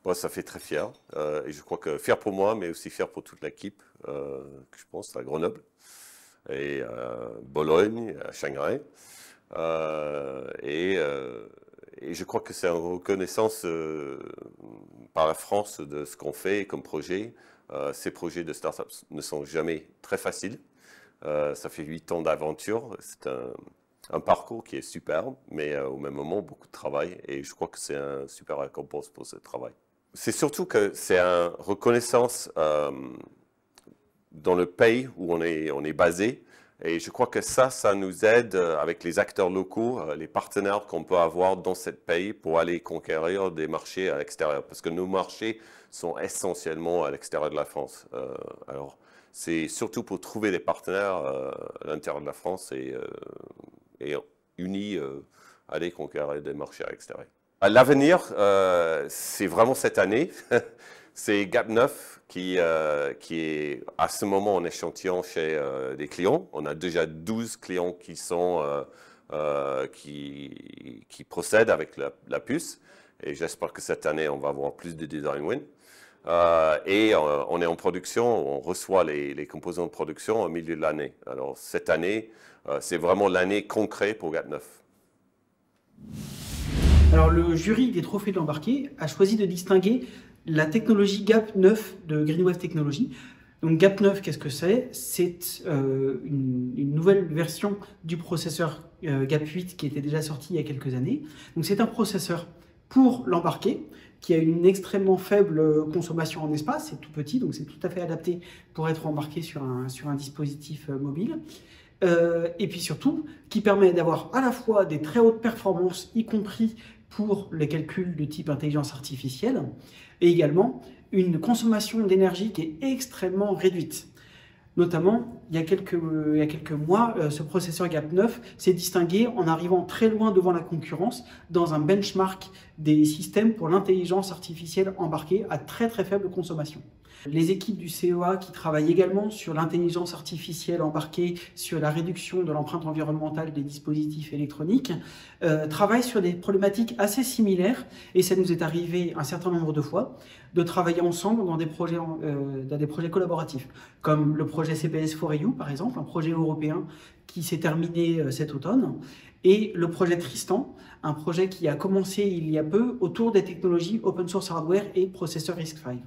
Bon, ça fait très fier. Et je crois que fier pour moi, mais aussi fier pour toute l'équipe, que je pense à Grenoble et Bologne, à Shanghai. Et je crois que c'est une reconnaissance par la France de ce qu'on fait comme projet. Ces projets de start-up ne sont jamais très faciles. Ça fait 8 ans d'aventure. C'est un parcours qui est superbe, mais au même moment, beaucoup de travail. Et je crois que c'est un super récompense pour ce travail. C'est surtout que c'est une reconnaissance dans le pays où on est basé. Et je crois que ça nous aide avec les acteurs locaux, les partenaires qu'on peut avoir dans ce pays pour aller conquérir des marchés à l'extérieur. Parce que nos marchés sont essentiellement à l'extérieur de la France. Alors, c'est surtout pour trouver des partenaires à l'intérieur de la France et unis aller conquérir des marchés à l'extérieur. L'avenir, c'est vraiment cette année. C'est Gap9 qui est à ce moment en échantillon chez des clients. On a déjà 12 clients qui procèdent avec la puce. Et j'espère que cette année, on va avoir plus de design win. On est en production, on reçoit les composants de production au milieu de l'année. Alors cette année, c'est vraiment l'année concrète pour Gap9. Alors le jury des trophées de l'embarqué a choisi de distinguer la technologie Gap9 de Greenwave Technologies. Donc Gap9, qu'est-ce que c'est? C'est une nouvelle version du processeur Gap8 qui était déjà sorti il y a quelques années. Donc c'est un processeur pour l'embarqué qui a une extrêmement faible consommation en espace, c'est tout petit, donc c'est tout à fait adapté pour être embarqué sur un dispositif mobile. Et puis surtout, qui permet d'avoir à la fois des très hautes performances, y compris pour les calculs de type intelligence artificielle, et également une consommation d'énergie qui est extrêmement réduite. Notamment, il y a quelques mois, ce processeur Gap9 s'est distingué en arrivant très loin devant la concurrence dans un benchmark des systèmes pour l'intelligence artificielle embarquée à très très faible consommation. Les équipes du CEA qui travaillent également sur l'intelligence artificielle embarquée, sur la réduction de l'empreinte environnementale des dispositifs électroniques, travaillent sur des problématiques assez similaires, et ça nous est arrivé un certain nombre de fois de travailler ensemble dans des projets collaboratifs, comme le projet CPS4EU par exemple, un projet européen qui s'est terminé cet automne, et le projet Tristan, un projet qui a commencé il y a peu autour des technologies open source hardware et processeur RISC-V.